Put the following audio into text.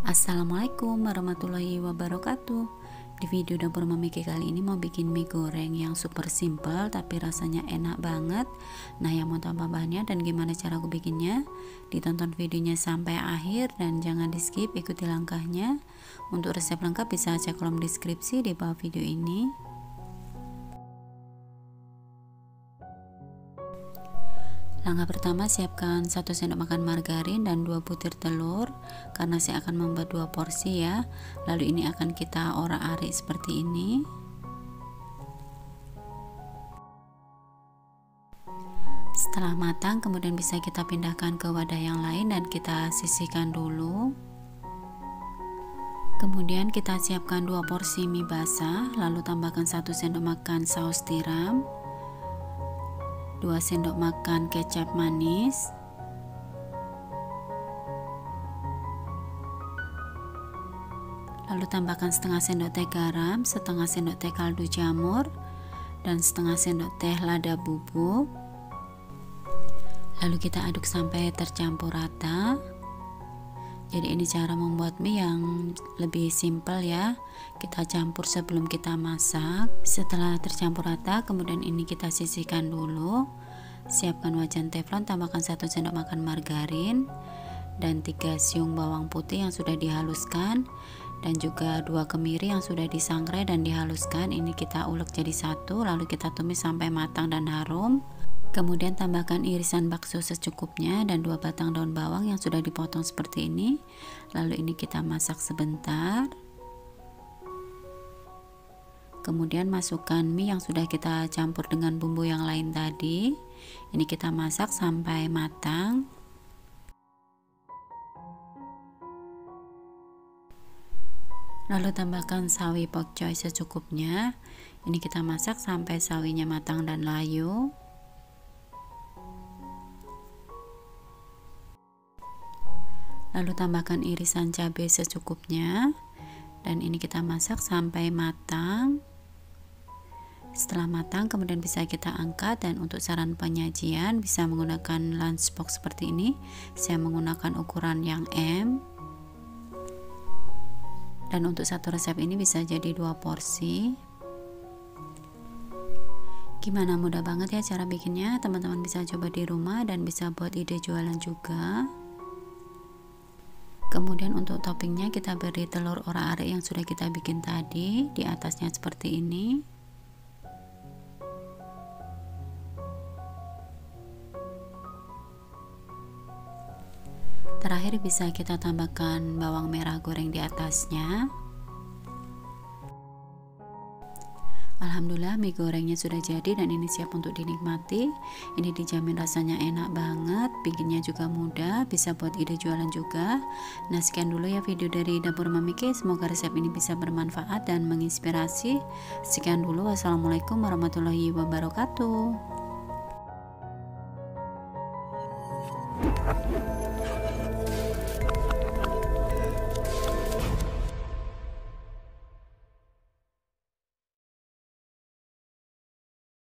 Assalamualaikum warahmatullahi wabarakatuh. Di video dapur Mami Ki kali ini mau bikin mie goreng yang super simple tapi rasanya enak banget. Nah, yang mau tahu bahannya dan gimana cara aku bikinnya, ditonton videonya sampai akhir dan jangan di skip, ikuti langkahnya. Untuk resep lengkap bisa cek kolom deskripsi di bawah video ini. Langkah pertama, siapkan 1 sendok makan margarin dan 2 butir telur karena saya akan membuat 2 porsi ya. Lalu ini akan kita orak-arik seperti ini. Setelah matang kemudian bisa kita pindahkan ke wadah yang lain dan kita sisihkan dulu. Kemudian kita siapkan 2 porsi mie basah, lalu tambahkan 1 sendok makan saus tiram, 2 sendok makan kecap manis, lalu tambahkan setengah sendok teh garam, setengah sendok teh kaldu jamur, dan setengah sendok teh lada bubuk. Lalu kita aduk sampai tercampur rata. Jadi ini cara membuat mie yang lebih simpel ya. Kita campur sebelum kita masak. Setelah tercampur rata, kemudian ini kita sisihkan dulu. Siapkan wajan teflon, tambahkan 1 sendok makan margarin dan 3 siung bawang putih yang sudah dihaluskan, dan juga 2 kemiri yang sudah disangrai dan dihaluskan. Ini kita ulek jadi satu, lalu kita tumis sampai matang dan harum. Kemudian tambahkan irisan bakso secukupnya dan 2 batang daun bawang yang sudah dipotong seperti ini. Lalu ini kita masak sebentar. Kemudian masukkan mie yang sudah kita campur dengan bumbu yang lain tadi. Ini kita masak sampai matang. Lalu tambahkan sawi pokcoy secukupnya. Ini kita masak sampai sawinya matang dan layu. Lalu tambahkan irisan cabai secukupnya dan ini kita masak sampai matang. Setelah matang kemudian bisa kita angkat, dan untuk saran penyajian bisa menggunakan lunchbox seperti ini. Saya menggunakan ukuran yang M. Dan untuk satu resep ini bisa jadi 2 porsi. Gimana, mudah banget ya cara bikinnya. Teman-teman bisa coba di rumah dan bisa buat ide jualan juga. Kemudian untuk toppingnya kita beri telur orak-arik yang sudah kita bikin tadi di atasnya seperti ini. Terakhir bisa kita tambahkan bawang merah goreng di atasnya. Alhamdulillah mie gorengnya sudah jadi dan ini siap untuk dinikmati. Ini dijamin rasanya enak banget, bikinnya juga mudah, bisa buat ide jualan juga. Nah, sekian dulu ya video dari dapur Mami Ki. Semoga resep ini bisa bermanfaat dan menginspirasi. Sekian dulu, wassalamualaikum warahmatullahi wabarakatuh.